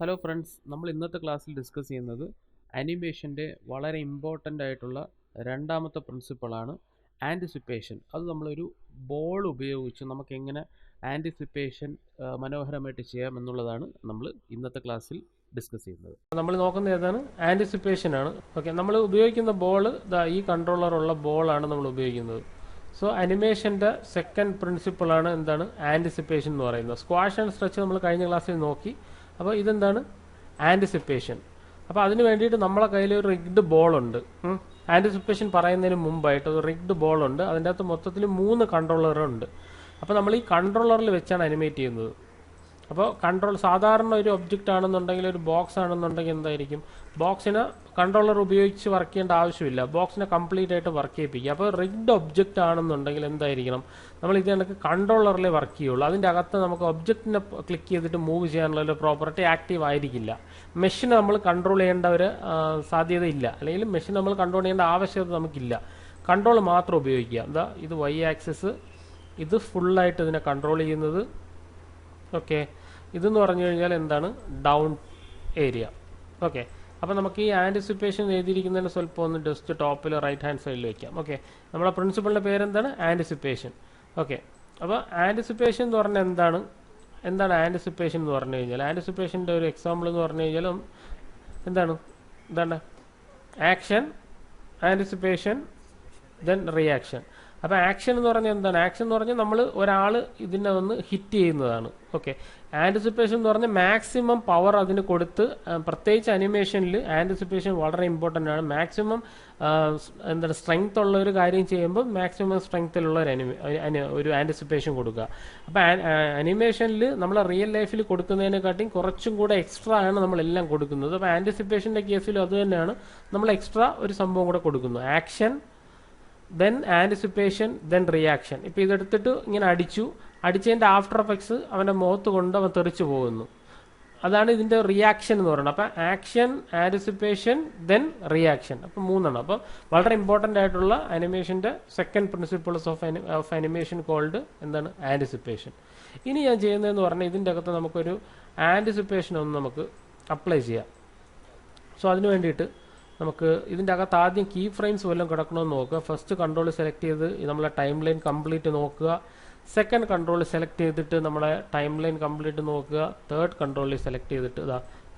Hello friends, നമ്മൾ ഇന്നത്തെ ക്ലാസ്സിൽ ഡിസ്കസ് ചെയ്യുന്നത് അനിമേഷൻ്റെ വളരെ ഇമ്പോർട്ടൻ്റ് ആയിട്ടുള്ള രണ്ടാമത്തെ പ്രിൻസിപ്പിളാണ് ആൻറ്റിസിപ്പേഷൻ. അത് നമ്മളൊരു ബോൾ ഉപയോഗിച്ച് നമുക്ക് എങ്ങനെ ആൻറ്റിസിപ്പേഷൻ മനോഹരമായിട്ട് ചെയ്യാം എന്നുള്ളതാണ് നമ്മൾ ഇന്നത്തെ ക്ലാസ്സിൽ ഡിസ്കസ് ചെയ്യുന്നത്. നമ്മൾ നോക്കുന്ന ഏതാണ് ആൻറ്റിസിപ്പേഷൻ ആണ്. ഓക്കെ, നമ്മൾ ഉപയോഗിക്കുന്ന ബോൾ ഈ കൺട്രോളറുള്ള ബോളാണ് നമ്മൾ ഉപയോഗിക്കുന്നത്. സോ അനിമേഷൻ്റെ സെക്കൻഡ് പ്രിൻസിപ്പിളാണ് എന്താണ് ആൻറ്റിസിപ്പേഷൻ എന്ന് പറയുന്നത്. സ്ക്വാഷ് ആൻഡ് സ്ട്രെച്ച് നമ്മൾ കഴിഞ്ഞ ക്ലാസ്സിൽ നോക്കി. അപ്പോൾ ഇതെന്താണ് ആൻറ്റിസിപ്പേഷൻ. അപ്പോൾ അതിന് വേണ്ടിയിട്ട് നമ്മളെ കയ്യിൽ ഒരു റിഗ്ഡ് ബോളുണ്ട്. ആൻറ്റിസിപ്പേഷൻ പറയുന്നതിന് മുമ്പായിട്ട് ഒരു റിഗ്ഡ് ബോളുണ്ട്. അതിൻ്റെ അകത്ത് മൊത്തത്തിൽ 3 കൺട്രോളറുണ്ട്. അപ്പോൾ നമ്മൾ ഈ കൺട്രോളറിൽ വെച്ചാണ് അനിമേറ്റ് ചെയ്യുന്നത്. അപ്പോൾ സാധാരണ ഒരു ഒബ്ജക്റ്റ് ആണെന്നുണ്ടെങ്കിൽ, ഒരു ബോക്സ് ആണെന്നുണ്ടെങ്കിൽ എന്തായിരിക്കും, ബോക്സിന് കൺട്രോളർ ഉപയോഗിച്ച് വർക്ക് ചെയ്യേണ്ട ആവശ്യമില്ല, ബോക്സിനെ കംപ്ലീറ്റ് ആയിട്ട് വർക്ക് ചെയ്യിപ്പിക്കുക. അപ്പോൾ റിഗ്ഡ് ഒബ്ജക്റ്റ് ആണെന്നുണ്ടെങ്കിൽ എന്തായിരിക്കണം, നമ്മൾ ഇത് കണക്ക് കൺട്രോളറിലേ വർക്ക് ചെയ്യുള്ളൂ. അതിൻ്റെ അകത്ത് നമുക്ക് ഒബ്ജക്റ്റിനെ ക്ലിക്ക് ചെയ്തിട്ട് മൂവ് ചെയ്യാനുള്ള ഒരു പ്രോപ്പർട്ടി ആക്റ്റീവ് ആയിരിക്കില്ല. മെഷീൻ നമ്മൾ കൺട്രോൾ ചെയ്യേണ്ട ഒരു സാധ്യതയില്ല, അല്ലെങ്കിൽ മെഷീൻ നമ്മൾ കൺട്രോൾ ചെയ്യേണ്ട ആവശ്യകത നമുക്കില്ല. കൺട്രോൾ മാത്രം ഉപയോഗിക്കുക. എന്താ ഇത് വൈ ആക്സിസ്, ഇത് ഫുള്ളായിട്ട് ഇതിനെ കൺട്രോൾ ചെയ്യുന്നത്. ഓക്കെ, ഇതെന്ന് പറഞ്ഞു കഴിഞ്ഞാൽ എന്താണ് ഡൗൺ ഏരിയ. ഓക്കെ, അപ്പോൾ നമുക്ക് ഈ ആൻറ്റിസിപ്പേഷൻ എഴുതിയിരിക്കുന്നതിന് സ്വല്പം ഒന്ന് ജസ്റ്റ് ടോപ്പിൽ റൈറ്റ് ഹാൻഡ് സൈഡിൽ വെക്കാം. ഓക്കെ, നമ്മുടെ പ്രിൻസിപ്പളിൻ്റെ പേരെന്താണ് ആൻറ്റിസിപ്പേഷൻ. ഓക്കെ, അപ്പോൾ ആൻറ്റിസിപ്പേഷൻ എന്ന് പറഞ്ഞാൽ എന്താണ് ആൻറ്റിസിപ്പേഷൻ എന്ന് പറഞ്ഞു കഴിഞ്ഞാൽ, ആൻറ്റിസിപ്പേഷൻ്റെ ഒരു എക്സാമ്പിൾ എന്ന് പറഞ്ഞു കഴിഞ്ഞാൽ എന്താണ് ആക്ഷൻ, ആൻറ്റിസിപ്പേഷൻ, ദെൻ റിയാക്ഷൻ. അപ്പോൾ ആക്ഷൻ എന്ന് പറഞ്ഞാൽ എന്താണ്, ആക്ഷൻ എന്ന് പറഞ്ഞാൽ നമ്മൾ ഒരാൾ ഇതിനെ ഒന്ന് ഹിറ്റ് ചെയ്യുന്നതാണ്. ഓക്കെ, ആൻറ്റിസിപ്പേഷൻ എന്ന് പറഞ്ഞാൽ മാക്സിമം പവർ അതിന് കൊടുത്ത്, പ്രത്യേകിച്ച് അനിമേഷനിൽ ആൻറ്റിസിപ്പേഷൻ വളരെ ഇമ്പോർട്ടൻ്റ് ആണ്. മാക്സിമം സ്ട്രെങ്ത് ഉള്ള ഒരു കാര്യം ചെയ്യുമ്പോൾ മാക്സിമം സ്ട്രെങ്ത്തിലുള്ള ഒരു ആൻറ്റിസിപ്പേഷൻ കൊടുക്കുക. അപ്പോൾ അനിമേഷനിൽ നമ്മൾ റിയൽ ലൈഫിൽ കൊടുക്കുന്നതിനെക്കാട്ടിയും കുറച്ചും കൂടെ എക്സ്ട്രാ ആണ് നമ്മളെല്ലാം കൊടുക്കുന്നത്. അപ്പോൾ ആൻറ്റിസിപ്പേഷൻ്റെ കേസിലും അത് തന്നെയാണ്, നമ്മൾ എക്സ്ട്രാ ഒരു സംഭവം കൂടെ കൊടുക്കുന്നു. Action, then anticipation, then reaction. ഇപ്പോൾ ഇതെടുത്തിട്ട് ഇങ്ങനെ അടിച്ചതിൻ്റെ ആഫ്റ്റർ എഫക്ട്സ് അവൻ്റെ മുഖത്ത് കൊണ്ട് അവൻ തെറിച്ചു പോകുന്നു. അതാണ് ഇതിൻ്റെ റിയാക്ഷൻ എന്ന് പറയുന്നത്. അപ്പം ആക്ഷൻ, ആൻറ്റിസിപ്പേഷൻ, ദെൻ റിയാക്ഷൻ. അപ്പം 3 അപ്പം വളരെ ഇമ്പോർട്ടൻ്റ് ആയിട്ടുള്ള അനിമേഷൻ്റെ second principles of animation called എന്താണ് ആൻറ്റിസിപ്പേഷൻ. ഇനി ഞാൻ ചെയ്യുന്നതെന്ന് പറഞ്ഞാൽ ഇതിൻ്റെ അകത്ത് നമുക്കൊരു ആൻറ്റിസിപ്പേഷൻ ഒന്ന് നമുക്ക് അപ്ലൈ ചെയ്യാം. സോ അതിന് വേണ്ടിയിട്ട് നമുക്ക് ഇതിൻ്റെ അകത്ത് ആദ്യം കീ ഫ്രെയിംസ് വല്ലതും കിടക്കണമെന്ന് നോക്കുക. ഫസ്റ്റ് കൺട്രോൾ സെലക്ട് ചെയ്ത് നമ്മളെ ടൈം ലൈൻ കംപ്ലീറ്റ് നോക്കുക. സെക്കൻഡ് കൺട്രോൾ സെലക്ട് ചെയ്തിട്ട് നമ്മളെ ടൈം ലൈൻ കംപ്ലീറ്റ് നോക്കുക. തേർഡ് കൺട്രോളിൽ സെലക്ട് ചെയ്തിട്ട്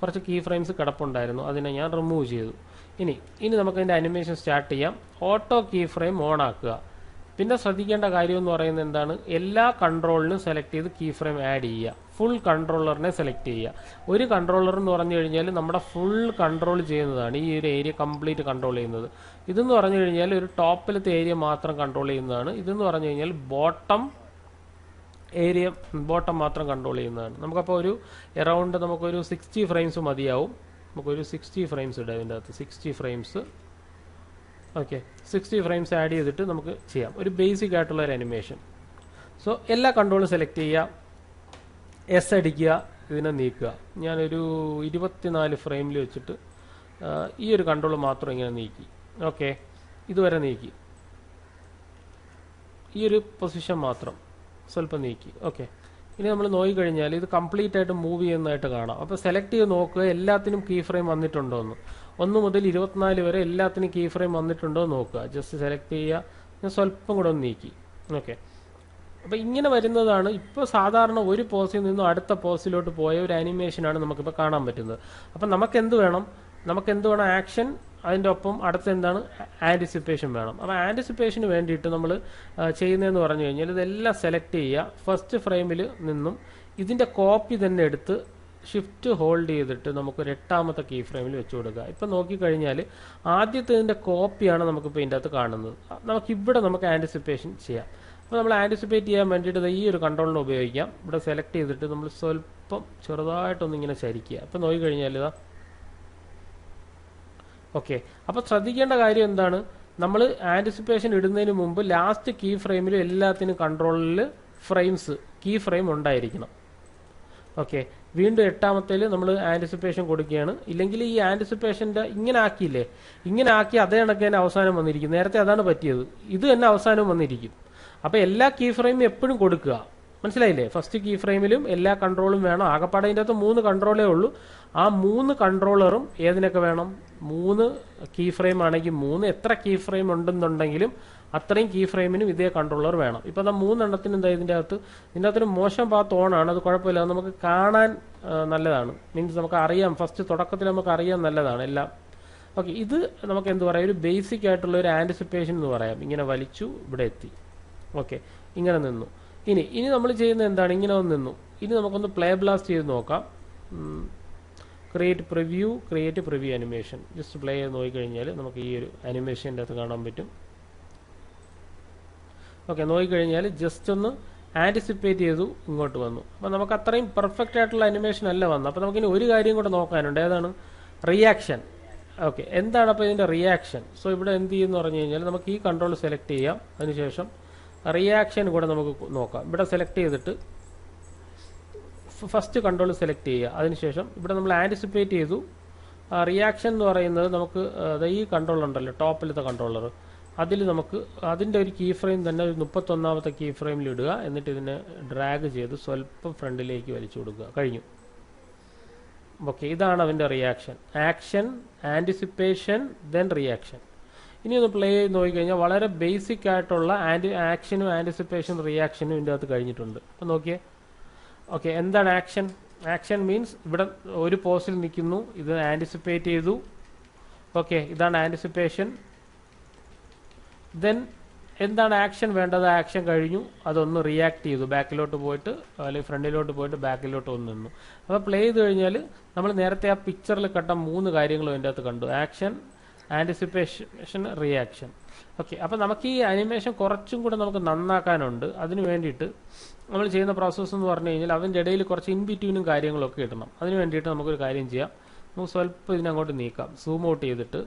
കുറച്ച് കീ ഫ്രെയിംസ് കിടപ്പുണ്ടായിരുന്നു, അതിനെ ഞാൻ റിമൂവ് ചെയ്തു. ഇനി നമുക്കതിൻ്റെ അനിമേഷൻ സ്റ്റാർട്ട് ചെയ്യാം. ഓട്ടോ കീ ഫ്രെയിം ഓൺ ആക്കുക. പിന്നെ ശ്രദ്ധിക്കേണ്ട കാര്യം എന്ന് പറയുന്നത് എന്താണ്, എല്ലാ കൺട്രോളിനും സെലക്ട് ചെയ്ത് കീ ഫ്രെയിം ആഡ് ചെയ്യുക. ഫുൾ കൺട്രോളറിനെ സെലക്ട് ചെയ്യുക. ഒരു കൺട്രോളർ എന്ന് പറഞ്ഞു കഴിഞ്ഞാൽ നമ്മുടെ ഫുൾ കൺട്രോൾ ചെയ്യുന്നതാണ്, ഈ ഒരു ഏരിയ കംപ്ലീറ്റ് കൺട്രോൾ ചെയ്യുന്നത്. ഇതെന്ന് പറഞ്ഞു കഴിഞ്ഞാൽ ഒരു ടോപ്പിലത്തെ ഏരിയ മാത്രം കൺട്രോൾ ചെയ്യുന്നതാണ്. ഇതെന്ന് പറഞ്ഞു കഴിഞ്ഞാൽ ബോട്ടം മാത്രം കൺട്രോൾ ചെയ്യുന്നതാണ്. നമുക്കപ്പോൾ ഒരു എറൗണ്ട് നമുക്കൊരു 60 ഫ്രെയിംസ് മതിയാവും. നമുക്കൊരു 60 ഫ്രെയിംസ് ഇടാം ഇതിൻ്റെ അകത്ത്. 60 ഫ്രെയിംസ്. ഓക്കെ, 60 ഫ്രെയിംസ് ആഡ് ചെയ്തിട്ട് നമുക്ക് ചെയ്യാം ഒരു ബേസിക് ആയിട്ടുള്ള ഒരു അനിമേഷൻ. സോ എല്ലാ കൺട്രോളും സെലക്ട് ചെയ്യുക, എസ് അടിക്കുക, ഇതിനെ നീക്കുക. ഞാനൊരു 24 ഫ്രെയിമിൽ വെച്ചിട്ട് ഈ ഒരു കൺട്രോൾ മാത്രം ഇങ്ങനെ നീക്കി. ഓക്കെ, ഇതുവരെ നീക്കി. ഈ ഒരു പൊസിഷൻ മാത്രം സ്വല്പം നീക്കി. ഓക്കെ, ഇനി നമ്മൾ നോക്കിക്കഴിഞ്ഞാൽ ഇത് കംപ്ലീറ്റ് ആയിട്ട് മൂവ് ചെയ്യുന്നതായിട്ട് കാണാം. അപ്പോൾ സെലക്ട് ചെയ്ത് നോക്കുക എല്ലാത്തിനും കീ ഫ്രെയിം വന്നിട്ടുണ്ടോ എന്ന്. 1 മുതൽ 24 വരെ എല്ലാത്തിനും കീ ഫ്രെയിം വന്നിട്ടുണ്ടോ എന്ന് നോക്കുക. ജസ്റ്റ് സെലക്ട് ചെയ്യുക, ഞാൻ സ്വല്പം കൂടെ ഒന്ന് നീക്കി. ഓക്കെ, അപ്പോൾ ഇങ്ങനെ വരുന്നതാണ്. ഇപ്പോൾ സാധാരണ ഒരു പോസിൽ നിന്നും അടുത്ത പോസിലോട്ട് പോയ ഒരു അനിമേഷനാണ് നമുക്കിപ്പോൾ കാണാൻ പറ്റുന്നത്. അപ്പം നമുക്ക് എന്ത് വേണം ആക്ഷൻ, അതിൻ്റെ ഒപ്പം അടുത്ത എന്താണ് ആൻറ്റിസിപ്പേഷൻ വേണം. അപ്പോൾ ആൻറ്റിസിപ്പേഷന് വേണ്ടിയിട്ട് നമ്മൾ ചെയ്യുന്നതെന്ന് പറഞ്ഞു കഴിഞ്ഞാൽ ഇതെല്ലാം സെലക്ട് ചെയ്യുക. ഫസ്റ്റ് ഫ്രെയിമിൽ നിന്നും ഇതിൻ്റെ കോപ്പി തന്നെ എടുത്ത് ഷിഫ്റ്റ് ഹോൾഡ് ചെയ്തിട്ട് നമുക്കൊരു 8ാമത്തെ കീ ഫ്രെയിമിൽ വെച്ച് കൊടുക്കുക. ഇപ്പം നോക്കിക്കഴിഞ്ഞാൽ ആദ്യത്തെ ഇതിൻ്റെ കോപ്പിയാണ് നമുക്കിപ്പോൾ ഇതിൻ്റെ അകത്ത് കാണുന്നത്. നമുക്കിവിടെ നമുക്ക് ആൻറ്റിസിപ്പേഷൻ ചെയ്യാം. അപ്പോൾ നമ്മൾ ആൻറ്റിസിപ്പേറ്റ് ചെയ്യാൻ വേണ്ടിയിട്ട് ഈ ഒരു കൺട്രോളിനെ ഉപയോഗിക്കാം. ഇവിടെ സെലക്ട് ചെയ്തിട്ട് നമ്മൾ സ്വല്പം ചെറുതായിട്ടൊന്നിങ്ങനെ ചരിക്കുക. അപ്പോൾ നോക്കിക്കഴിഞ്ഞാൽ ഓക്കെ, അപ്പോൾ ശ്രദ്ധിക്കേണ്ട കാര്യം എന്താണ്, നമ്മൾ ആൻറ്റിസിപ്പേഷൻ ഇടുന്നതിന് മുമ്പ് ലാസ്റ്റ് കീ ഫ്രെയിമിൽ എല്ലാത്തിനും കൺട്രോളിൽ കീ ഫ്രെയിം ഉണ്ടായിരിക്കണം. ഓക്കെ, വീണ്ടും 8ാമത്തേൽ നമ്മൾ ആൻറ്റിസിപ്പേഷൻ കൊടുക്കുകയാണ്. ഇല്ലെങ്കിൽ ഈ ആൻറ്റിസിപ്പേഷൻ്റെ ഇങ്ങനെ ആക്കി അതേ കണക്ക് തന്നെ അവസാനം വന്നിരിക്കും. നേരത്തെ അതാണ് പറ്റിയത്, ഇത് തന്നെ അവസാനം വന്നിരിക്കും. അപ്പോൾ എല്ലാ കീ ഫ്രെയിമും എപ്പോഴും കൊടുക്കുക. മനസ്സിലായില്ലേ? ഫസ്റ്റ് കീ ഫ്രെയിമിലും എല്ലാ കൺട്രോളും വേണം. ആകെപ്പാടെ അതിൻ്റെ അകത്ത് 3 കൺട്രോളേ ഉള്ളൂ. ആ 3 കൺട്രോളറും ഏതിനൊക്കെ വേണം? 3 കീ ഫ്രെയിം ആണെങ്കിൽ 3, എത്ര കീ ഫ്രെയിം ഉണ്ടെന്നുണ്ടെങ്കിലും അത്രയും കീ ഫ്രെയിമിനും ഇതേ കൺട്രോളർ വേണം. ഇപ്പം എന്താ 3 എണ്ണത്തിന് എന്താ ഇതിൻ്റെ അകത്തൊരു മോശം ഭാഗത്ത് ഓണാണ്, അത് കുഴപ്പമില്ല, അത് നമുക്ക് കാണാൻ നല്ലതാണ്. മീൻസ് നമുക്ക് അറിയാം, ഫസ്റ്റ് തുടക്കത്തിൽ നമുക്ക് അറിയാൻ നല്ലതാണ് എല്ലാം. ഓക്കെ, ഇത് നമുക്ക് എന്ത് പറയാം, ഒരു ബേസിക് ആയിട്ടുള്ള ഒരു ആൻറ്റിസിപ്പേഷൻ എന്ന് പറയാം. ഇങ്ങനെ വലിച്ചു ഇവിടെ എത്തി. ഓക്കെ, ഇങ്ങനെ നിന്നു. ഇനി നമ്മൾ ചെയ്യുന്നത് എന്താണ്? ഇങ്ങനെ ഒന്ന് നിന്നു. ഇനി നമുക്കൊന്ന് പ്ലേ ബ്ലാസ്റ്റ് ചെയ്ത് നോക്കാം. Create preview animation. Just play ചെയ്ത് നോക്കിക്കഴിഞ്ഞാൽ നമുക്ക് ഈ ഒരു അനിമേഷൻ്റെ അകത്ത് കാണാൻ പറ്റും. ഓക്കെ, നോക്കിക്കഴിഞ്ഞാൽ ജസ്റ്റ് ഒന്ന് ആൻറ്റിസിപ്പേറ്റ് ചെയ്തു ഇങ്ങോട്ട് വന്നു. അപ്പോൾ നമുക്ക് അത്രയും പെർഫെക്റ്റ് ആയിട്ടുള്ള അനിമേഷൻ അല്ല വന്നു. അപ്പോൾ നമുക്കിനി ഒരു കാര്യം കൂടെ നോക്കാനുണ്ട്. ഏതാണ്? റിയാക്ഷൻ. ഓക്കെ, എന്താണ് അപ്പോൾ ഇതിൻ്റെ റിയാക്ഷൻ? സോ ഇവിടെ എന്ത് ചെയ്യുമെന്ന് പറഞ്ഞു കഴിഞ്ഞാൽ നമുക്ക് ഈ കൺട്രോൾ സെലക്ട് ചെയ്യാം. അതിനുശേഷം റിയാക്ഷൻ കൂടെ നമുക്ക് നോക്കാം. ഇവിടെ സെലക്ട് ചെയ്തിട്ട് ഫസ്റ്റ് കൺട്രോൾ സെലക്ട് ചെയ്യുക. അതിനുശേഷം ഇവിടെ നമ്മൾ ആൻറ്റിസിപ്പേറ്റ് ചെയ്തു. റിയാക്ഷൻ എന്ന് പറയുന്നത് നമുക്ക് ഈ കൺട്രോളർ ഉണ്ടല്ലോ, ടോപ്പിലത്തെ കൺട്രോളർ, അതിൽ നമുക്ക് അതിൻ്റെ ഒരു കീ ഫ്രെയിം തന്നെ ഒരു 31ാമത്തെ കീ ഫ്രെയിമിൽ ഇടുക. എന്നിട്ട് ഇതിനെ ഡ്രാഗ് ചെയ്ത് സ്വല്പം ഫ്രണ്ടിലേക്ക് വലിച്ചു കൊടുക്കുക. കഴിഞ്ഞു. ഓക്കെ, ഇതാണ് അതിൻ്റെ reaction. Action, anticipation, then reaction. ഇനി ഒന്ന് പ്ലേ ചെയ്ത് നോക്കിക്കഴിഞ്ഞാൽ വളരെ ബേസിക് ആയിട്ടുള്ള ആക്ഷനും ആൻറ്റിസിപ്പേഷൻ റിയാക്ഷനും ഇതിൻ്റെ അകത്ത് കഴിഞ്ഞിട്ടുണ്ട്. അപ്പം നോക്കിയേ. ഓക്കെ, എന്താണ് ആക്ഷൻ? ആക്ഷൻ മീൻസ് ഇവിടെ ഒരു പോസിൽ നിൽക്കുന്നു, ഇത് ആൻറ്റിസിപ്പേറ്റ് ചെയ്തു. ഓക്കെ, ഇതാണ് ആൻറ്റിസിപ്പേഷൻ. ദെൻ എന്താണ് ആക്ഷൻ വേണ്ടത്? ആക്ഷൻ കഴിഞ്ഞു, അതൊന്ന് റിയാക്ട് ചെയ്തു, ബാക്കിലോട്ട് പോയിട്ട് അല്ലെങ്കിൽ ഫ്രണ്ടിലോട്ട് പോയിട്ട് ബാക്കിലോട്ട് ഒന്ന് നിന്നു. അപ്പോൾ പ്ലേ ചെയ്ത് കഴിഞ്ഞാൽ നമ്മൾ നേരത്തെ ആ പിക്ചറിൽ കണ്ട 3 കാര്യങ്ങളും അതിൻ്റെ അകത്ത് കണ്ടു. Action, anticipation, reaction. ഓക്കെ, അപ്പോൾ നമുക്ക് ഈ അനിമേഷൻ കുറച്ചും കൂടെ നമുക്ക് നന്നാക്കാനുണ്ട്. അതിന് വേണ്ടിയിട്ട് നമ്മൾ ചെയ്യുന്ന പ്രോസസ്സ് എന്ന് പറഞ്ഞു കഴിഞ്ഞാൽ അതിൻ്റെ ഇടയിൽ കുറച്ച് ഇൻ ബിറ്റ്വീനും കാര്യങ്ങളൊക്കെ ഇടണം. അതിന് വേണ്ടിയിട്ട് നമുക്കൊരു കാര്യം ചെയ്യാം. നമുക്ക് സ്വല്പം ഇതിനങ്ങോട്ട് നീക്കാം. സൂം ഔട്ട് ചെയ്തിട്ട്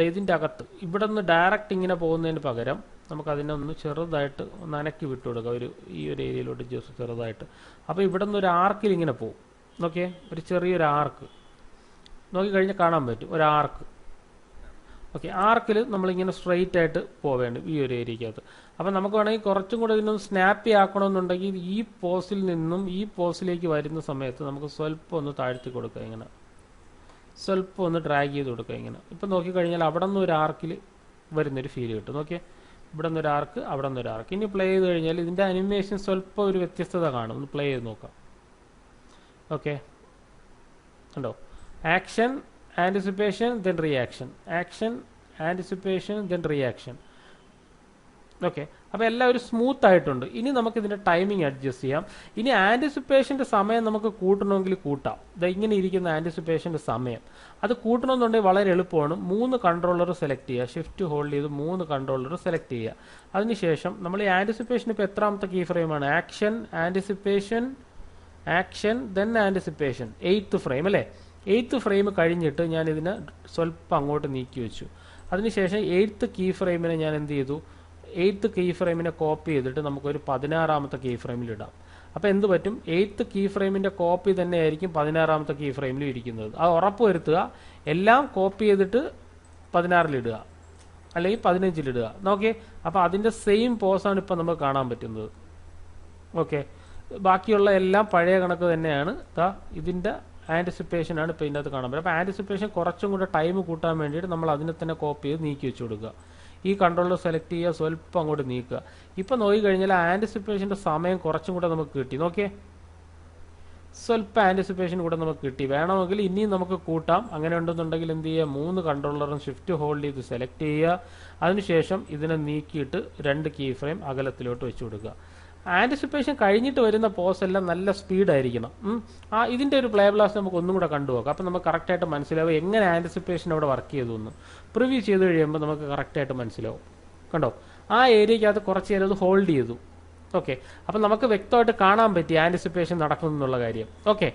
ഇതിൻ്റെ അകത്ത് ഇവിടെ നിന്ന് ഡയറക്റ്റ് ഇങ്ങനെ പോകുന്നതിന് പകരം നമുക്ക് അതിനെ ഒന്ന് ചെറുതായിട്ട് ഒന്ന് അനക്കി വിട്ടു കൊടുക്കാം. ഈ ഒരു ഏരിയയിലോട്ട് ജസ്റ്റ് ചെറുതായിട്ട്. അപ്പോൾ ഇവിടെ നിന്ന് ഒരു ആർക്കിൽ ഇങ്ങനെ പോകും. നോക്കിയേ, ഒരു ചെറിയൊരു ആർക്ക് നോക്കിക്കഴിഞ്ഞാൽ കാണാൻ പറ്റും, ഒരു ആർക്ക്. ഓക്കെ, ആർക്കിൽ നമ്മളിങ്ങനെ സ്ട്രെയിറ്റ് ആയിട്ട് പോവേണ്ട ഈ ഒരു ഏരിയക്കകത്ത്. അപ്പം നമുക്ക് വേണമെങ്കിൽ കുറച്ചും കൂടെ ഇതിനൊന്ന് സ്നാപ്പി ആക്കണമെന്നുണ്ടെങ്കിൽ ഈ പോസിൽ നിന്നും ഈ പോസിലേക്ക് വരുന്ന സമയത്ത് നമുക്ക് സ്വല്പം ഒന്ന് താഴ്ത്തി കൊടുക്കുക. ഇങ്ങനെ സ്വല്പം ഒന്ന് ഡ്രാഗ് ചെയ്ത് കൊടുക്കുക. ഇങ്ങനെ ഇപ്പം നോക്കിക്കഴിഞ്ഞാൽ അവിടെ നിന്ന് ഒരു ആർക്കിൽ വരുന്നൊരു ഫീൽ കിട്ടും. നോക്കിയേ, ഇവിടെ നിന്നൊരു ആർക്ക്, അവിടെ നിന്നൊരു ആർക്ക്. ഇനി പ്ലേ ചെയ്ത് കഴിഞ്ഞാൽ ഇതിൻ്റെ അനിമേഷൻ സ്വല്പം ഒരു വ്യത്യസ്തത കാണും. ഒന്ന് പ്ലേ ചെയ്ത് നോക്കാം. ഓക്കെ, ഉണ്ടോ? Action, anticipation, then reaction. Action, anticipation, then reaction. Okay, അപ്പോൾ എല്ലാം ഒരു സ്മൂത്ത് ആയിട്ടുണ്ട്. ഇനി നമുക്ക് ഇതിൻ്റെ ടൈമിംഗ് അഡ്ജസ്റ്റ് ചെയ്യാം. ഇനി ആൻറ്റിസിപ്പേഷൻ്റെ സമയം നമുക്ക് കൂട്ടണമെങ്കിൽ കൂട്ടാം. ഇങ്ങനെ ഇരിക്കുന്ന ആൻറ്റിസിപ്പേഷൻ്റെ സമയം അത് കൂട്ടണമെന്നുണ്ടെങ്കിൽ വളരെ എളുപ്പമാണ്. 3 കൺട്രോളർ സെലക്ട് ചെയ്യുക. ഷിഫ്റ്റ് ഹോൾഡ് ചെയ്ത് 3 കൺട്രോളർ സെലക്ട് ചെയ്യുക. അതിനുശേഷം നമ്മൾ ഈ ആൻറ്റിസിപ്പേഷൻ ഇപ്പോൾ എത്രാമത്തെ കീ ഫ്രെയിമാണ്? Action, anticipation, action, then anticipation. 8th frame അല്ലേ? 8th ഫ്രെയിം കഴിഞ്ഞിട്ട് ഞാൻ ഇതിനെ സ്വല്പം അങ്ങോട്ട് നീക്കി വെച്ചു. അതിനുശേഷം 8th കീ ഫ്രെയിമിനെ ഞാൻ എന്ത് ചെയ്തു? 8th കീ ഫ്രെയിമിനെ കോപ്പി ചെയ്തിട്ട് നമുക്കൊരു 16ാമത്തെ കീ ഫ്രെയിമിൽ ഇടാം. അപ്പോൾ എന്ത് പറ്റും? 8th കീ ഫ്രെയിമിൻ്റെ കോപ്പി തന്നെയായിരിക്കും 16ാമത്തെ കീ ഫ്രെയിമിൽ ഇരിക്കുന്നത്. അത് ഉറപ്പ് വരുത്തുക. എല്ലാം കോപ്പി ചെയ്തിട്ട് 16ൽ ഇടുക, അല്ലെങ്കിൽ 15ൽ ഇടുക. നോക്കിയേ, അപ്പോൾ അതിൻ്റെ സെയിം പോസാണ് ഇപ്പം നമുക്ക് കാണാൻ പറ്റുന്നത്. ഓക്കെ, ബാക്കിയുള്ള എല്ലാം പഴയ കണക്ക് തന്നെയാണ്. ഇതിൻ്റെ ആൻറ്റിസിപ്പേഷനാണ് ഇപ്പോൾ ഇതിൻ്റെ അകത്ത് കാണാൻ പറ്റും. അപ്പോൾ ആൻറ്റിസിപ്പേഷൻ കുറച്ചും കൂടെ ടൈം കൂട്ടാൻ വേണ്ടിയിട്ട് നമ്മൾ അതിനെ തന്നെ കോപ്പി ചെയ്ത് നീക്കി വെച്ച് കൊടുക്കുക. ഈ കൺട്രോളർ സെലക്ട് ചെയ്യുക, സ്വല്പം അങ്ങോട്ട് നീക്കുക. ഇപ്പം നോക്കിക്കഴിഞ്ഞാൽ ആൻറ്റിസിപ്പേഷൻ്റെ സമയം കുറച്ചും കൂടെ നമുക്ക് കിട്ടി. നോക്കിയേ, സ്വല്പം ആൻറ്റിസിപ്പേഷൻ കൂടെ നമുക്ക് കിട്ടി. വേണമെങ്കിൽ ഇനിയും നമുക്ക് കൂട്ടാം. അങ്ങനെ ഉണ്ടെന്നുണ്ടെങ്കിൽ എന്ത് ചെയ്യുക? 3 കൺട്രോളറും ഷിഫ്റ്റ് ഹോൾഡ് ചെയ്ത് സെലക്ട് ചെയ്യുക. അതിനുശേഷം ഇതിനെ നീക്കിയിട്ട് 2 കീ ഫ്രെയിം അകലത്തിലോട്ട് വെച്ച് കൊടുക്കുക. ആൻറ്റിസിപ്പേഷൻ കഴിഞ്ഞിട്ട് വരുന്ന പോസ് എല്ലാം നല്ല സ്പീഡായിരിക്കണം. ഇതിൻ്റെ ഒരു പ്ലേ ബ്ലാസ്റ്റ് നമുക്ക് ഒന്നും കൂടെ കണ്ടുപോക്കാം. അപ്പം നമുക്ക് കറക്റ്റായിട്ട് മനസ്സിലാവും എങ്ങനെ ആൻറ്റിസിപ്പേഷൻ അവിടെ വർക്ക് ചെയ്തു എന്ന്. പ്രിവ്യൂ ചെയ്ത് കഴിയുമ്പോൾ നമുക്ക് കറക്റ്റായിട്ട് മനസ്സിലാവും. കണ്ടോ, ആ ഏരിയക്കകത്ത് കുറച്ച് നേരം അത് ഹോൾഡ് ചെയ്തു. ഓക്കെ, അപ്പം നമുക്ക് വ്യക്തമായിട്ട് കാണാൻ പറ്റി ആൻറ്റിസിപ്പേഷൻ നടക്കുന്നു എന്നുള്ള കാര്യം. ഓക്കെ,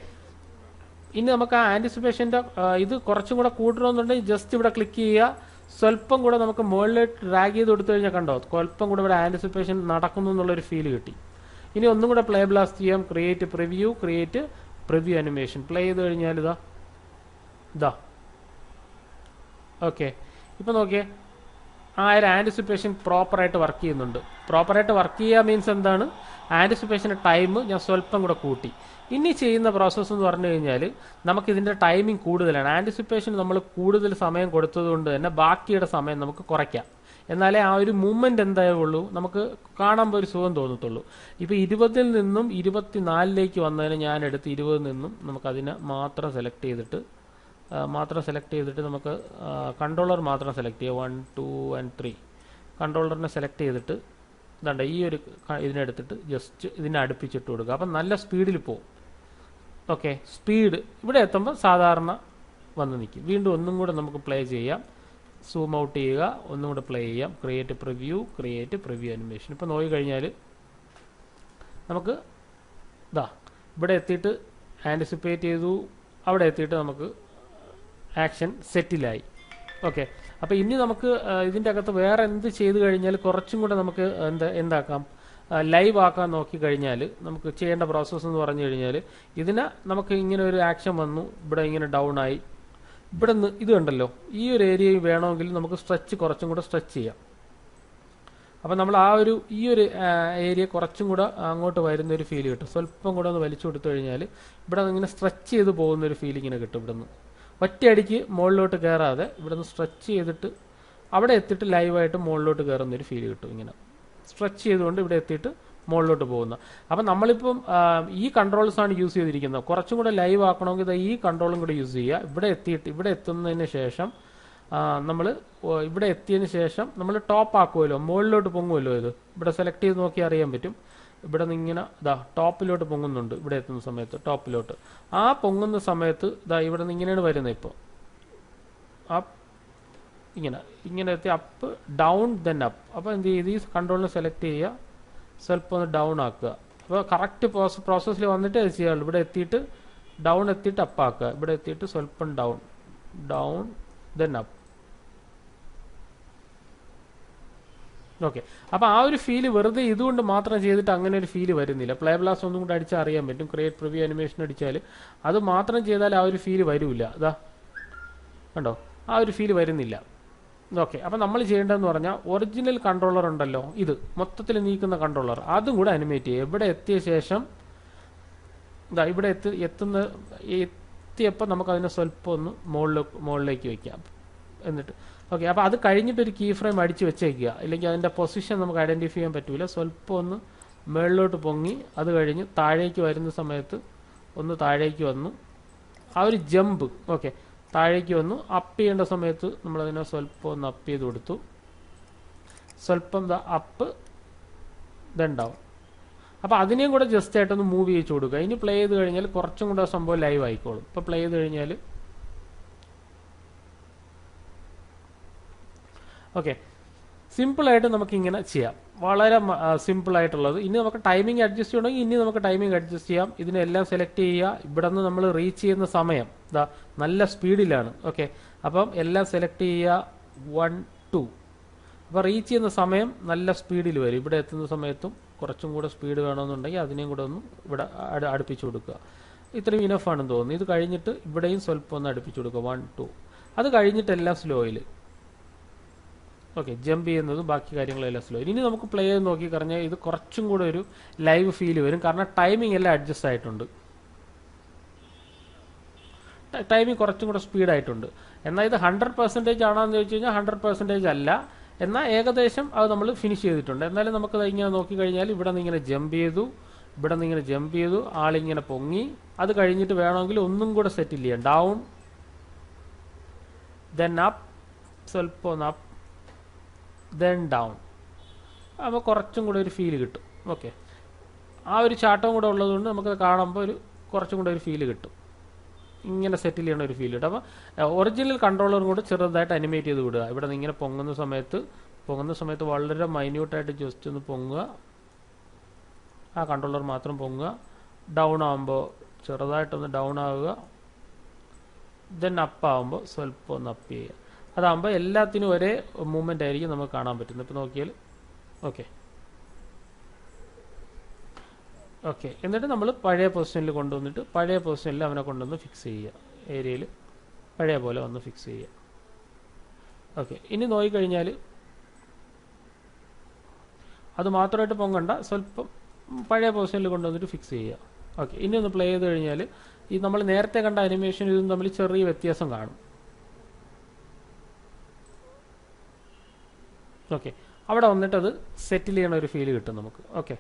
ഇനി നമുക്ക് ആ ആൻറ്റിസിപ്പേഷൻ്റെ ഇത് കുറച്ചും കൂടെ കൂട്ടണമെന്നുണ്ടെങ്കിൽ ജസ്റ്റ് ഇവിടെ ക്ലിക്ക് ചെയ്യുക. സ്വല്പം കൂടെ നമുക്ക് മുകളിലേക്ക് ഡ്രാഗ് ചെയ്ത് കൊടുത്തു കഴിഞ്ഞാൽ കണ്ടോ, സ്വല്പം കൂടെ ഇവിടെ ആൻറ്റിസിപ്പേഷൻ നടക്കുന്നു എന്നുള്ളൊരു ഫീൽ കിട്ടി. ഇനി ഒന്നും കൂടെ പ്ലേ ബ്ലാസ്റ്റ് ചെയ്യാം. Create preview animation. പ്ലേ ചെയ്ത് കഴിഞ്ഞാൽ ഇതാ. ഓക്കെ, ഇപ്പം നോക്കിയേ, ആ ഒരു ആൻറ്റിസിപ്പേഷൻ പ്രോപ്പറായിട്ട് വർക്ക് ചെയ്യുന്നുണ്ട്. പ്രോപ്പറായിട്ട് വർക്ക് ചെയ്യുക മീൻസ് എന്താണ്, ആൻറ്റിസിപ്പേഷൻ്റെ ടൈം ഞാൻ സ്വല്പം കൂടെ കൂട്ടി. ഇനി ചെയ്യുന്ന പ്രോസസ്സ് എന്ന് പറഞ്ഞു കഴിഞ്ഞാൽ നമുക്കിതിൻ്റെ ടൈമിംഗ് കൂടുതലാണ്. ആൻറ്റിസിപ്പേഷൻ നമ്മൾ കൂടുതൽ സമയം കൊടുത്തത് കൊണ്ട് തന്നെ ബാക്കിയുടെ സമയം നമുക്ക് കുറയ്ക്കാം. എന്നാലേ ആ ഒരു മൂവ്മെൻറ്റ് എന്തായുള്ളൂ നമുക്ക് കാണുമ്പോൾ ഒരു സുഖം തോന്നത്തുള്ളൂ. ഇപ്പോൾ 20 നിന്നും 24 വന്നതിന് ഞാൻ എടുത്ത് 20 നിന്നും നമുക്കതിനെ മാത്രം സെലക്ട് ചെയ്തിട്ട് നമുക്ക് കൺട്രോളർ മാത്രം സെലക്ട് ചെയ്യുക. 1 2 and 3 കൺട്രോളറിനെ സെലക്ട് ചെയ്തിട്ട് ഇതാണ്ട് ഈ ഒരു ഇതിനെടുത്തിട്ട് ജസ്റ്റ് ഇതിനെ അടുപ്പിച്ചിട്ട് കൊടുക്കുക. അപ്പം നല്ല സ്പീഡിൽ പോകും. ഓക്കെ, സ്പീഡ് ഇവിടെ എത്തുമ്പോൾ സാധാരണ വന്ന് നിൽക്കും. വീണ്ടും ഒന്നും കൂടെ നമുക്ക് പ്ലേ ചെയ്യാം. സൂം ഔട്ട് ചെയ്യുക, ഒന്നും കൂടെ പ്ലേ ചെയ്യാം. Create preview animation. ഇപ്പോൾ നോക്കിക്കഴിഞ്ഞാൽ നമുക്ക് ഇവിടെ എത്തിയിട്ട് ആൻറ്റിസിപ്പേറ്റ് ചെയ്തു, അവിടെ എത്തിയിട്ട് നമുക്ക് ആക്ഷൻ സെറ്റിലായി. ഓക്കെ, അപ്പോൾ ഇനി നമുക്ക് ഇതിൻ്റെ അകത്ത് വേറെ എന്ത് ചെയ്ത് കഴിഞ്ഞാൽ കുറച്ചും കൂടെ നമുക്ക് എന്താക്കാം, ലൈവ് ആക്കാൻ നോക്കിക്കഴിഞ്ഞാൽ നമുക്ക് ചെയ്യേണ്ട പ്രോസസ്സ് എന്ന് പറഞ്ഞു കഴിഞ്ഞാൽ ഇതിനെ നമുക്ക് ഇങ്ങനെ ഒരു ആക്ഷൻ വന്നു, ഇവിടെ ഇങ്ങനെ ഡൗൺ ആയി, ഇവിടെ നിന്ന് ഇത് കണ്ടല്ലോ, ഈ ഒരു ഏരിയ വേണമെങ്കിൽ നമുക്ക് കുറച്ചും കൂടെ സ്ട്രെച്ച് ചെയ്യാം. അപ്പം നമ്മൾ ഈ ഒരു ഏരിയ കുറച്ചും കൂടെ അങ്ങോട്ട് വരുന്ന ഒരു ഫീൽ കിട്ടും. സ്വല്പം കൂടെ ഒന്ന് വലിച്ചു കൊടുത്തു കഴിഞ്ഞാൽ ഇവിടെ ഇങ്ങനെ സ്ട്രെച്ച് ചെയ്ത് പോകുന്ന ഒരു ഫീലിങ്ങിനെ കിട്ടും. ഇവിടെ നിന്ന് ഒറ്റയടിക്ക് മുകളിലോട്ട് കയറാതെ ഇവിടെ നിന്ന് സ്ട്രെച്ച് ചെയ്തിട്ട് അവിടെ എത്തിയിട്ട് ലൈവായിട്ട് മുകളിലോട്ട് കയറുന്നൊരു ഫീൽ കിട്ടും. ഇങ്ങനെ സ്ട്രെച്ച് ചെയ്തുകൊണ്ട് ഇവിടെ എത്തിയിട്ട് മുകളിലോട്ട് പോകുന്ന. അപ്പം നമ്മളിപ്പം ഈ കൺട്രോൾസാണ് യൂസ് ചെയ്തിരിക്കുന്നത്. കുറച്ചും കൂടെ ലൈവ് ആക്കണമെങ്കിൽ ഈ കൺട്രോളും കൂടെ യൂസ് ചെയ്യുക. ഇവിടെ എത്തുന്നതിന് ശേഷം നമ്മൾ ഇവിടെ എത്തിയതിന് ശേഷം നമ്മൾ ടോപ്പ് ആക്കുമല്ലോ, മുകളിലോട്ട് പൊങ്ങുമല്ലോ. ഇത് ഇവിടെ സെലക്ട് ചെയ്ത് നോക്കി അറിയാൻ പറ്റും. ഇവിടെ നിന്ന് ഇങ്ങനെ ടോപ്പിലോട്ട് പൊങ്ങുന്നുണ്ട്. ഇവിടെ എത്തുന്ന സമയത്ത് ടോപ്പിലോട്ട് ആ പൊങ്ങുന്ന സമയത്ത് ഇവിടെ നിന്ന് ഇങ്ങനെയാണ് വരുന്നത്. ഇപ്പോൾ അപ്പ് ഇങ്ങനെ എത്തി അപ്പ് ഡൗൺ ദെൻ അപ്പ്. അപ്പോൾ എന്ത് ചെയ്ത് ഈ കൺട്രോളിനെ സെലക്ട് ചെയ്യുക, സ്വല്പം ഒന്ന് ഡൗൺ ആക്കുക. അപ്പോൾ കറക്റ്റ് പ്രോസസ്സിൽ വന്നിട്ട് അത് ചെയ്യാറുള്ളൂ. ഇവിടെ എത്തിയിട്ട് ഡൗൺ എത്തിയിട്ട് അപ്പ് ആക്കുക, ഇവിടെ എത്തിയിട്ട് സ്വല്പം ഡൗൺ ദെൻ അപ്പ്. ഓക്കെ, അപ്പോൾ ആ ഒരു ഫീല് വെറുതെ ഇതുകൊണ്ട് മാത്രം ചെയ്തിട്ട് അങ്ങനെ ഒരു ഫീല് വരുന്നില്ല. പ്ലേ ബ്ലാസ്റ്റ് ഒന്നും കൂടെ അടിച്ചാൽ അറിയാൻ പറ്റും. ക്രിയേറ്റ് പ്രിവ്യൂ അനിമേഷൻ അടിച്ചാൽ അത് മാത്രം ചെയ്താൽ ആ ഒരു ഫീല് വരില്ല. കണ്ടോ, ആ ഒരു ഫീല് വരുന്നില്ല. ഓക്കെ, അപ്പം നമ്മൾ ചെയ്യേണ്ടതെന്ന് പറഞ്ഞാൽ ഒറിജിനൽ കൺട്രോളർ ഉണ്ടല്ലോ, ഇത് മൊത്തത്തിൽ നീക്കുന്ന കൺട്രോളർ, അതും കൂടെ അനിമേറ്റ് ചെയ്യുക. ഇവിടെ എത്തിയ ശേഷം ഇവിടെ എത്തിയപ്പോൾ നമുക്കതിനെ സ്വല്പം ഒന്ന് മുകളിലേക്ക് വയ്ക്കാം. എന്നിട്ട് ഓക്കെ, അപ്പോൾ അത് കഴിഞ്ഞിട്ട് ഒരു കീ ഫ്രെയിം അടിച്ച് വെച്ചേക്കുക. ഇല്ലെങ്കിൽ അതിൻ്റെ പൊസിഷൻ നമുക്ക് ഐഡൻറ്റിഫൈ ചെയ്യാൻ പറ്റില്ല. സ്വല്പം ഒന്ന് മുകളിലോട്ട് പൊങ്ങി അത് കഴിഞ്ഞ് താഴേക്ക് വരുന്ന സമയത്ത് ഒന്ന് താഴേക്ക് വന്നു. ആ ഒരു ജമ്പ് ഓക്കെ, താഴേക്ക് വന്നു. അപ്പ് ചെയ്യേണ്ട സമയത്ത് നമ്മളതിനെ സ്വല്പം ഒന്ന് അപ്പ് ചെയ്ത് കൊടുത്തു. സ്വല്പം അപ്പ് ദെൻ ഡൗൺ. അപ്പോൾ അതിനെയും കൂടെ ജസ്റ്റ് ആയിട്ടൊന്ന് മൂവ് ചെയ്യിച്ചു കൊടുക്കുക. ഇനി പ്ലേ ചെയ്ത് കഴിഞ്ഞാൽ കുറച്ചും കൂടെ സംഭവം ലൈവ് ആയിക്കോളും. ഇപ്പോൾ പ്ലേ ചെയ്ത് കഴിഞ്ഞാൽ ഓക്കെ, സിമ്പിളായിട്ട് നമുക്കിങ്ങനെ ചെയ്യാം. വളരെ സിമ്പിളായിട്ടുള്ളത്. ഇനി നമുക്ക് ടൈമിംഗ് അഡ്ജസ്റ്റ് ചെയ്യണമെങ്കിൽ ഇനി നമുക്ക് ടൈമിംഗ് അഡ്ജസ്റ്റ് ചെയ്യാം. ഇതിനെല്ലാം സെലക്ട് ചെയ്യുക. ഇവിടെ നിന്ന് നമ്മൾ റീച്ച് ചെയ്യുന്ന സമയം നല്ല സ്പീഡിലാണ്. ഓക്കെ, അപ്പം എല്ലാം സെലക്ട് ചെയ്യുക. 1 2. അപ്പോൾ റീച്ച് ചെയ്യുന്ന സമയം നല്ല സ്പീഡിൽ വരും. ഇവിടെ എത്തുന്ന സമയത്തും കുറച്ചും കൂടെ സ്പീഡ് വേണമെന്നുണ്ടെങ്കിൽ അതിനെയും കൂടെ ഒന്ന് ഇവിടെ അടുപ്പിച്ച് കൊടുക്കുക. ഇത്രയും ഇനഫാണെന്ന് തോന്നുന്നു. ഇത് കഴിഞ്ഞിട്ട് ഇവിടെയും സ്വല്പം ഒന്ന് അടുപ്പിച്ച് കൊടുക്കുക. 1 2. അത് കഴിഞ്ഞിട്ടെല്ലാം സ്ലോയിൽ. ഓക്കെ, ജമ്പ് ചെയ്യുന്നതും ബാക്കി കാര്യങ്ങളെല്ലാം സ്ലോ. ഇനി നമുക്ക് പ്ലേ ചെയ്ത് നോക്കി കഴിഞ്ഞാൽ ഇത് കുറച്ചും കൂടെ ഒരു ലൈവ് ഫീൽ വരും. കാരണം ടൈമിംഗ് എല്ലാം അഡ്ജസ്റ്റ് ആയിട്ടുണ്ട്. ടൈമിംഗ് കുറച്ചും കൂടെ സ്പീഡായിട്ടുണ്ട്. എന്നാൽ ഇത് 100% ആണോന്ന് ചോദിച്ചു കഴിഞ്ഞാൽ 100% അല്ല. എന്നാൽ ഏകദേശം അത് നമ്മൾ ഫിനിഷ് ചെയ്തിട്ടുണ്ട്. എന്നാലും നമുക്ക് ഇങ്ങനെ നോക്കിക്കഴിഞ്ഞാൽ ഇവിടെ നിന്ന് ഇങ്ങനെ ജമ്പ് ചെയ്തു, ആളിങ്ങനെ പൊങ്ങി. അത് കഴിഞ്ഞിട്ട് വേണമെങ്കിൽ ഒന്നും കൂടെ സെറ്റിൽ ചെയ്യാം. ഡൗൺ ദെൻ അപ്പ്, സ്വല്പം ഒന്ന് അപ്പ് ദെൻ ഡൗൺ. അപ്പോൾ കുറച്ചും കൂടെ ഒരു ഫീല് കിട്ടും. ഓക്കെ, ആ ഒരു ചാട്ടവും കൂടെ ഉള്ളതുകൊണ്ട് നമുക്കത് കാണുമ്പോൾ കുറച്ചും കൂടെ ഒരു ഫീല് കിട്ടും. ഇങ്ങനെ സെറ്റിൽ ചെയ്യണ ഒരു ഫീൽ കിട്ടും. അപ്പോൾ ഒറിജിനൽ കൺട്രോളറും കൂടെ ചെറുതായിട്ട് അനിമേറ്റ് ചെയ്ത് വിടുക. ഇവിടെ നിന്ന് ഇങ്ങനെ പൊങ്ങുന്ന സമയത്ത് വളരെ മൈന്യൂട്ടായിട്ട് ജസ്റ്റ് ഒന്ന് പൊങ്ങുക. ആ കൺട്രോളർ മാത്രം പൊങ്ങുക. ഡൗൺ ആകുമ്പോൾ ചെറുതായിട്ടൊന്ന് ഡൗൺ ആവുക. ദെൻ അപ്പ് ആകുമ്പോൾ സ്വല്പം ഒന്ന് അപ്പ് ചെയ്യുക. അതാകുമ്പോൾ എല്ലാത്തിനും ഒരേ മൂവ്മെൻ്റ് ആയിരിക്കും നമുക്ക് കാണാൻ പറ്റുന്നത്. ഇപ്പോൾ നോക്കിയാൽ ഓക്കെ. എന്നിട്ട് നമ്മൾ പഴയ പൊസിഷനിൽ കൊണ്ടുവന്നിട്ട് പഴയ പൊസിഷനിൽ അവനെ കൊണ്ടുവന്ന് ഫിക്സ് ചെയ്യുക. ഏരിയയിൽ പഴയ പോലെ വന്ന് ഫിക്സ് ചെയ്യുക. ഓക്കെ, ഇനി നോക്കിക്കഴിഞ്ഞാൽ അത് മാത്രമായിട്ട് പൊങ്ങണ്ട, സ്വല്പം പഴയ പൊസിഷനിൽ കൊണ്ടുവന്നിട്ട് ഫിക്സ് ചെയ്യുക. ഓക്കെ, ഇനി ഒന്ന് പ്ലേ ചെയ്ത് കഴിഞ്ഞാൽ ഈ നമ്മൾ നേരത്തെ കണ്ട അനിമേഷൻ ഇതും തമ്മിൽ ചെറിയ വ്യത്യാസം കാണും. ഓക്കെ, അവിടെ വന്നിട്ട് അത് സെറ്റിൽ ചെയ്യണ ഒരു ഫീൽ കിട്ടും നമുക്ക്. ഓക്കെ,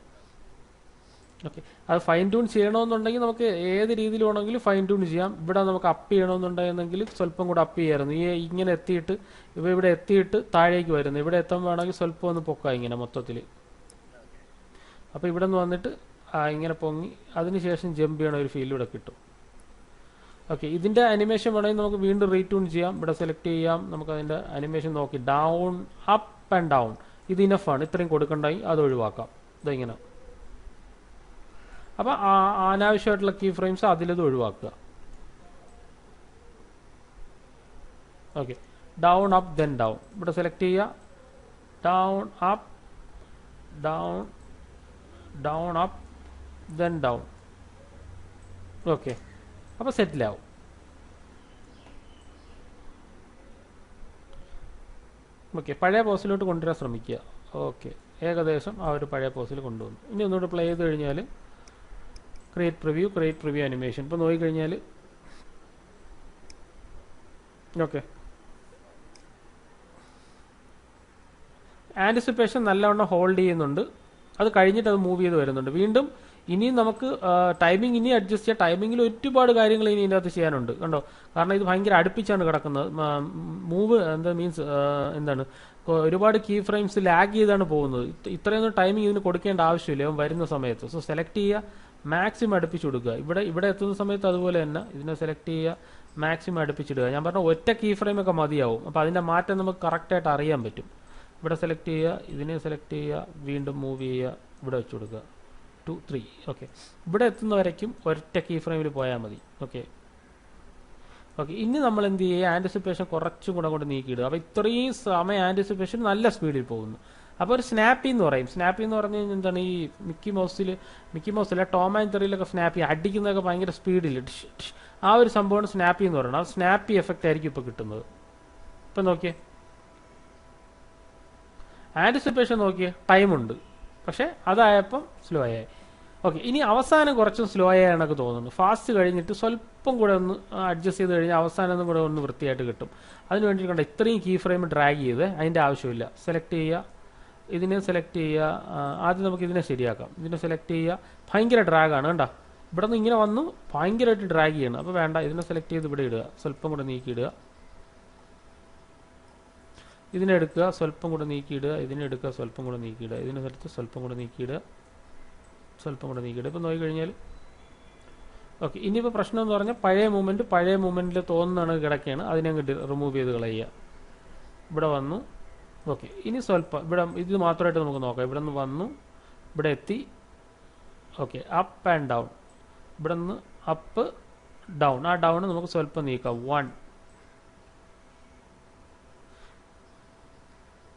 അത് ഫൈൻ ട്യൂൺ ചെയ്യണമെന്നുണ്ടെങ്കിൽ നമുക്ക് ഏത് രീതിയിൽ വേണമെങ്കിലും ഫൈൻ ട്യൂൺ ചെയ്യാം. ഇവിടെ നമുക്ക് അപ്പ് ചെയ്യണമെന്നുണ്ടെങ്കിൽ സ്വല്പം കൂടെ അപ്പ് ചെയ്യായിരുന്നു. ഈ ഇങ്ങനെ എത്തിയിട്ട് ഇവിടെ എത്തിയിട്ട് താഴേക്ക് വരുന്നു, ഇവിടെ എത്താൻ വേണമെങ്കിൽ സ്വല്പം ഒന്ന് പൊക്കാം ഇങ്ങനെ മൊത്തത്തിൽ. അപ്പോൾ ഇവിടെ നിന്ന് വന്നിട്ട് ഇങ്ങനെ പൊങ്ങി അതിനുശേഷം ജമ്പ് ചെയ്യണ ഒരു ഫീൽ ഇവിടെ കിട്ടും. ഓക്കെ, ഇതിൻ്റെ അനിമേഷൻ വേണമെങ്കിൽ നമുക്ക് വീണ്ടും റീട്യൂൺ ചെയ്യാം. ഇവിടെ സെലക്ട് ചെയ്യാം, നമുക്ക് അതിൻ്റെ അനിമേഷൻ നോക്കി ഡൗൺ അപ്പ് ആൻഡ് ഡൗൺ ഇത് ഇനഫാണ്, ഇത്രയും കൊടുക്കണ്ടായി അത് ഒഴിവാക്കാം. ഇതെങ്ങനെ അപ്പോൾ അനാവശ്യമായിട്ടുള്ള കീ ഫ്രെയിംസ് അതിലത് ഒഴിവാക്കുക. Okay, down up then down ഇവിടെ സെലക്ട് ചെയ്യുക, down up down down up then down. Okay, അപ്പോൾ സെറ്റിലാവും. ഓക്കെ, പഴയ പോസിലോട്ട് കൊണ്ടുവരാൻ ശ്രമിക്കുക. ഓക്കെ, ഏകദേശം ആ ഒരു പഴയ പോസിൽ കൊണ്ടുവന്നു. ഇനി ഒന്നുകൂടെ പ്ലേ ചെയ്ത് കഴിഞ്ഞാൽ ക്രിയേറ്റ് പ്രിവ്യൂ അനിമേഷൻ ഇപ്പോൾ നോക്കിക്കഴിഞ്ഞാൽ ഓക്കെ ആൻറ്റിസിപ്പേഷൻ നല്ലവണ്ണം ഹോൾഡ് ചെയ്യുന്നുണ്ട്. അത് കഴിഞ്ഞിട്ട് അത് മൂവ് ചെയ്ത് വരുന്നുണ്ട്. വീണ്ടും ഇനിയും നമുക്ക് ടൈമിംഗ് ഇനി അഡ്ജസ്റ്റ് ചെയ്യാം. ടൈമിങ്ങിൽ ഒരുപാട് കാര്യങ്ങൾ ഇനി ഇതിനകത്ത് ചെയ്യാനുണ്ട് കണ്ടോ, കാരണം ഇത് ഭയങ്കര അടുപ്പിച്ചാണ് കിടക്കുന്നത്. മൂവ് എന്താണ് ഒരുപാട് കീ ഫ്രെയിംസ് ലാഗ് ചെയ്താണ് പോകുന്നത്. ഇത്രയൊന്നും ടൈമിംഗ് ഇതിന് കൊടുക്കേണ്ട ആവശ്യമില്ല വരുന്ന സമയത്ത്. സോ സെലക്ട് ചെയ്യുക, മാക്സിമം അടുപ്പിച്ച് കൊടുക്കുക. ഇവിടെ എത്തുന്ന സമയത്ത് അതുപോലെ തന്നെ ഇതിനെ സെലക്ട് ചെയ്യുക, മാക്സിമം അടുപ്പിച്ചിടുക. ഞാൻ പറഞ്ഞ ഒറ്റ കീ ഫ്രെയിം ഒക്കെ മതിയാവും. അപ്പോൾ അതിൻ്റെ മാറ്റം നമുക്ക് കറക്റ്റായിട്ട് അറിയാൻ പറ്റും. ഇവിടെ സെലക്ട് ചെയ്യുക, ഇതിനെ സെലക്ട് ചെയ്യുക, വീണ്ടും മൂവ് ചെയ്യുക, ഇവിടെ വെച്ച് കൊടുക്കുക 2 3. ഓക്കെ, ഇവിടെ എത്തുന്നവരേക്കും ഒറ്റ കീ ഫ്രെയിമിൽ പോയാൽ മതി. ഓക്കെ, ഇനി നമ്മൾ എന്ത് ചെയ്യുക, ആൻറ്റിസിപ്പേഷൻ കുറച്ചും കൂടെ കൊണ്ട് നീക്കിയിടുക. അപ്പോൾ ഇത്രയും സമയം ആൻറ്റിസിപ്പേഷൻ നല്ല സ്പീഡിൽ പോകുന്നു. അപ്പോൾ ഒരു സ്നാപ്പി എന്ന് പറയും. സ്നാപ്പി എന്ന് പറഞ്ഞു കഴിഞ്ഞാൽ എന്താണ്, ഈ മിക്കി മൗസിലെ ടോം ആൻഡ് ജെറിയിലൊക്കെ സ്നാപ്പി അടിക്കുന്നതൊക്കെ ഭയങ്കര സ്പീഡിൽ ആ ഒരു സംഭവമാണ് സ്നാപ്പി എന്ന് പറയുന്നത്. ആ സ്നാപ്പി എഫക്റ്റ് ആയിരിക്കും ഇപ്പോൾ കിട്ടുന്നത്. ഇപ്പം നോക്കിയേ, ആൻറ്റിസിപ്പേഷൻ നോക്കിയേ, ടൈമുണ്ട്, പക്ഷേ അതായപ്പം സ്ലോ ആയി. ഓക്കെ, ഇനി അവസാനം കുറച്ചും സ്ലോ ആയെന്നൊക്കെ തോന്നുന്നു. ഫാസ്റ്റ് കഴിഞ്ഞിട്ട് സ്വല്പം കൂടെ ഒന്ന് അഡ്ജസ്റ്റ് ചെയ്ത് കഴിഞ്ഞാൽ അവസാനം കൂടെ ഒന്ന് വൃത്തിയായിട്ട് കിട്ടും. അതിന് വേണ്ടി കണ്ട ഇത്രയും കീ ഫ്രെയിം ഡ്രാഗ് ചെയ്ത് അതിൻ്റെ ആവശ്യമില്ല. സെലക്ട് ചെയ്യുക, ഇതിനെ സെലക്ട് ചെയ്യുക. ആദ്യം നമുക്ക് ഇതിനെ ശരിയാക്കാം. ഇതിനെ സെലക്ട് ചെയ്യുക, ഭയങ്കര ഡ്രാഗാണ് കണ്ട, ഇവിടെ നിന്ന് ഇങ്ങനെ വന്നു ഭയങ്കരമായിട്ട് ഡ്രാഗ് ചെയ്യണം. അപ്പോൾ വേണ്ട, ഇതിനെ സെലക്ട് ചെയ്ത് ഇവിടെ ഇടുക, സ്വല്പം കൂടെ നീക്കിയിടുക. ഇതിനെടുക്കുക, സ്വല്പം കൂടെ നീക്കിയിടുക. ഇതിനെടുക്കുക, സ്വല്പം കൂടെ നീക്കിയിടുക. ഇതിനെ സ്ഥലത്ത് സ്വല്പം കൂടെ നീക്കിയിടുക, സ്വല്പം കൂടെ നീക്കിയിടുക. ഇപ്പോൾ നോക്കിക്കഴിഞ്ഞാൽ ഓക്കെ. ഇനിയിപ്പോൾ പ്രശ്നം എന്ന് പറഞ്ഞാൽ പഴയ മൂവ്മെൻറ്റിൽ തോന്നുന്നതാണ് കിടക്കുകയാണ്, അതിനെ അങ്ങ് റിമൂവ് ചെയ്ത് കളയുക. ഇവിടെ വന്നു. ഓക്കെ, ഇനി സ്വല്പം ഇവിടെ ഇത് മാത്രമായിട്ട് നമുക്ക് നോക്കാം. ഇവിടെ നിന്ന് വന്നു, ഇവിടെ എത്തി. Okay, up and down. ഇവിടെ നിന്ന് അപ്പ് ഡൗൺ, ആ ഡൗൺ നമുക്ക് സ്വല്പം നീക്കാം. 1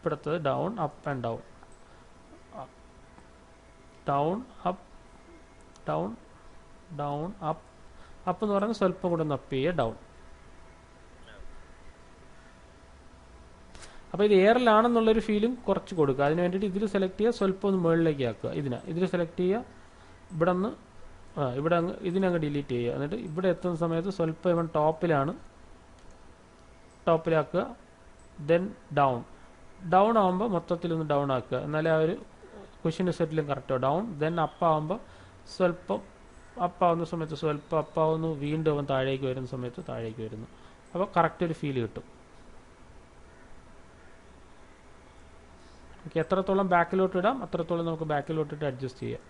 ഇവിടുത്തത് down up and down, down up down down up. Up എന്ന് പറയുന്നത് സ്വല്പം കൂടെ ഒന്ന് അപ്പ് ചെയ്യുക, ഡൗൺ. അപ്പോൾ ഇത് എയറിലാണെന്നുള്ളൊരു ഫീലും കുറച്ച് കൊടുക്കുക. അതിന് വേണ്ടിയിട്ട് ഇതിൽ സെലക്ട് ചെയ്യുക, സ്വല്പം ഒന്ന് മുകളിലേക്ക് ആക്കുക. ഇതിൽ സെലക്ട് ചെയ്യുക, ഇവിടെ നിന്ന് ഇവിടെ അങ്ങ് ഇതിനങ്ങ് ഡിലീറ്റ് ചെയ്യുക. എന്നിട്ട് ഇവിടെ എത്തുന്ന സമയത്ത് സ്വല്പം ഇവൻ ടോപ്പിലാക്കുക. ദെൻ ഡൗൺ ആകുമ്പോൾ മൊത്തത്തിലൊന്ന് ഡൗൺ ആക്കുക, എന്നാലേ ആ ഒരു ക്വസ്റ്റ്യൻ സെറ്റിലും കറക്റ്റോ. ഡൗൺ ദെൻ അപ്പ് ആകുമ്പോൾ സ്വല്പം അപ്പാവുന്ന സമയത്ത് സ്വല്പം അപ്പാവുന്നു, വീണ്ടും അവൻ താഴേക്ക് വരുന്ന സമയത്ത് താഴേക്ക് വരുന്നു. അപ്പോൾ കറക്റ്റ് ഒരു ഫീൽ കിട്ടും. ഓക്കെ, എത്രത്തോളം ബാക്കിലോട്ട് ഇടാം അത്രത്തോളം നമുക്ക് ബാക്കിലോട്ടിട്ട് അഡ്ജസ്റ്റ് ചെയ്യാം.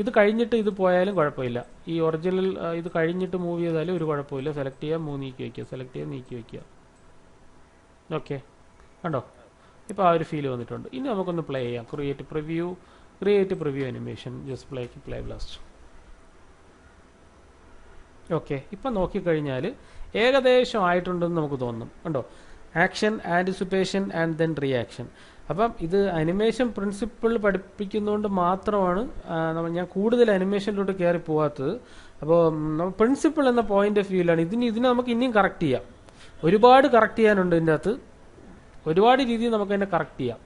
ഇത് കഴിഞ്ഞിട്ട് ഇത് പോയാലും കുഴപ്പമില്ല. ഈ ഒറിജിനൽ ഇത് കഴിഞ്ഞിട്ട് മൂവ് ചെയ്താലും ഒരു കുഴപ്പമില്ല. സെലക്ട് ചെയ്യുക, നീക്കി വയ്ക്കുക, സെലക്ട് ചെയ്യുക, നീക്കി വയ്ക്കുക. ഓക്കെ, കണ്ടോ, ഇപ്പോൾ ആ ഒരു ഫീൽ വന്നിട്ടുണ്ട്. ഇനി നമുക്കൊന്ന് പ്ലേ ചെയ്യാം. Create preview animation, just play blast. Okay, ഇപ്പം നോക്കിക്കഴിഞ്ഞാൽ ഏകദേശം ആയിട്ടുണ്ടെന്ന് നമുക്ക് തോന്നും. കണ്ടോ, action, anticipation and then reaction. അപ്പം ഇത് അനിമേഷൻ പ്രിൻസിപ്പിൾ പഠിപ്പിക്കുന്നതുകൊണ്ട് മാത്രമാണ് ഞാൻ കൂടുതൽ അനിമേഷനിലോട്ട് കയറി പോകാത്തത്. അപ്പോൾ പ്രിൻസിപ്പിൾ എന്ന പോയിന്റ് ഓഫ് വ്യൂവിലാണ് ഇതിനെ നമുക്ക് ഇനിയും കറക്റ്റ് ചെയ്യാം. ഒരുപാട് കറക്റ്റ് ചെയ്യാനുണ്ട് ഇതിൻ്റെ അകത്ത്, ഒരുപാട് രീതിയിൽ നമുക്ക് തന്നെ കറക്റ്റ് ചെയ്യാം.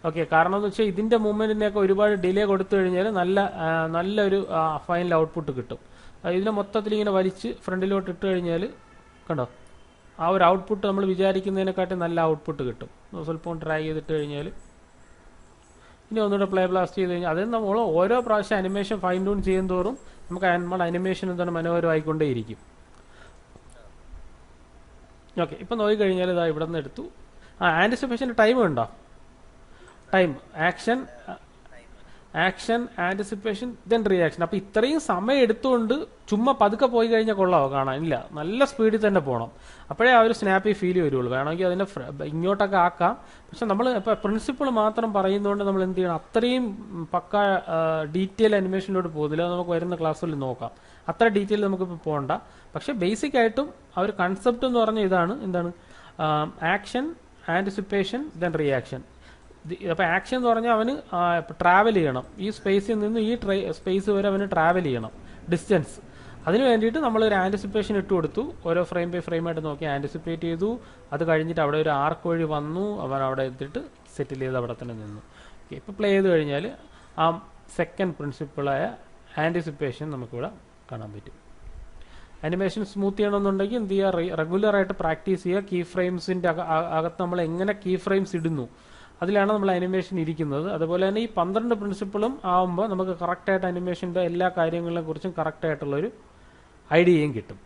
ഓക്കെ, കാരണം എന്ന് വെച്ചാൽ ഇതിൻ്റെ മൂവ്മെൻറ്റിനെയൊക്കെ ഒരുപാട് ഡിലേ കൊടുത്തു കഴിഞ്ഞാൽ നല്ലൊരു ഫൈനൽ ഔട്ട്പുട്ട് കിട്ടും. ഇതിനെ മൊത്തത്തിൽ ഇങ്ങനെ വലിച്ച് ഫ്രണ്ടിലോട്ട് ഇട്ട് കഴിഞ്ഞാൽ കണ്ടോ, ആ ഒരു ഔട്ട്പുട്ട് നമ്മൾ വിചാരിക്കുന്നതിനെക്കാട്ടി നല്ല ഔട്ട്പുട്ട് കിട്ടും. സ്വല്പം ഡ്രാഗ് ചെയ്തിട്ട് കഴിഞ്ഞാൽ ഇനി ഒന്നുകൂടെ പ്ലേ ബ്ലാസ്റ്റ് ചെയ്ത് കഴിഞ്ഞാൽ അത് നമ്മൾ ഓരോ പ്രാവശ്യം അനിമേഷൻ ഫൈൻ ട്യൂൺ ചെയ്യും തോറും നമുക്ക് നമ്മുടെ അനിമേഷൻ എന്താണ് മനോഹരമായിക്കൊണ്ടേയിരിക്കും. ഓക്കെ, ഇപ്പം നോക്കിക്കഴിഞ്ഞാൽ ഇതാ ഇവിടെ നിന്ന് എടുത്തു. ആൻറ്റിസിപ്പേഷൻ്റെ ടൈം ഉണ്ടോ? Time, action, anticipation, then reaction. അപ്പോൾ ഇത്രയും സമയം എടുത്തുകൊണ്ട് ചുമ്മാ പതുക്കെ പോയി കഴിഞ്ഞാൽ കൊള്ളാമോ കാണാൻ? ഇല്ല, നല്ല സ്പീഡിൽ തന്നെ പോകണം. അപ്പോഴേ ആ ഒരു സ്നാപ്പി ഫീൽ വരുള്ളൂ. വേണമെങ്കിൽ അതിനെ ഇങ്ങോട്ടൊക്കെ ആക്കാം. പക്ഷെ നമ്മൾ ഇപ്പോൾ പ്രിൻസിപ്പിൾ മാത്രം പറയുന്നതുകൊണ്ട് നമ്മൾ എന്ത് ചെയ്യണം, അത്രയും പക്ക ഡീറ്റെയിൽ അനിമേഷനിലോട്ട് പോകുന്നില്ല. നമുക്ക് വരുന്ന ക്ലാസ്സുകളിൽ നോക്കാം. അത്ര ഡീറ്റെയിൽ നമുക്കിപ്പോൾ പോകണ്ട. പക്ഷെ ബേസിക് ആയിട്ടും ആ ഒരു കൺസെപ്റ്റ് എന്ന് പറഞ്ഞാൽ എന്താണ് ആക്ഷൻ, ആൻറ്റിസിപ്പേഷൻ, ദെൻ റിയാക്ഷൻ. അപ്പോൾ ആക്ഷൻ എന്ന് പറഞ്ഞാൽ അവന് ട്രാവൽ ചെയ്യണം. ഈ സ്പേസിൽ നിന്ന് ഈ സ്പേസ് വരെ അവന് ട്രാവൽ ചെയ്യണം, ഡിസ്റ്റൻസ്. അതിന് വേണ്ടിയിട്ട് നമ്മളൊരു ആൻറ്റിസിപ്പേഷൻ ഇട്ട് കൊടുത്തു. ഓരോ ഫ്രെയിം ബൈ ഫ്രെയിം ആയിട്ട് നോക്കി ആൻറ്റിസിപ്പേറ്റ് ചെയ്തു. അത് കഴിഞ്ഞിട്ട് അവിടെ ഒരു ആർക്ക് വഴി വന്നു, അവൻ അവിടെ എത്തിയിട്ട് സെറ്റിൽ ചെയ്ത് അവിടെ തന്നെ നിന്നു. ഓക്കെ, ഇപ്പോൾ പ്ലേ ചെയ്ത് കഴിഞ്ഞാൽ ആ സെക്കൻഡ് പ്രിൻസിപ്പിളായ ആൻറ്റിസിപ്പേഷൻ നമുക്കിവിടെ കാണാൻ പറ്റും. അനിമേഷൻ സ്മൂത്ത് ചെയ്യണമെന്നുണ്ടെങ്കിൽ എന്ത് ചെയ്യുക, റെഗുലറായിട്ട് പ്രാക്ടീസ് ചെയ്യുക. കീ ഫ്രെയിംസിൻ്റെ അകത്ത് നമ്മൾ എങ്ങനെ കീ ഫ്രെയിംസ് ഇടുന്നു അതിലാണ് നമ്മൾ അനിമേഷൻ ഇരിക്കുന്നത്. അതുപോലെ തന്നെ ഈ 12 പ്രിൻസിപ്പിളും ആകുമ്പോൾ നമുക്ക് കറക്റ്റായിട്ട് അനിമേഷൻ്റെ എല്ലാ കാര്യങ്ങളെ കുറിച്ചും കറക്റ്റായിട്ടുള്ളൊരു ഐഡിയയും കിട്ടും.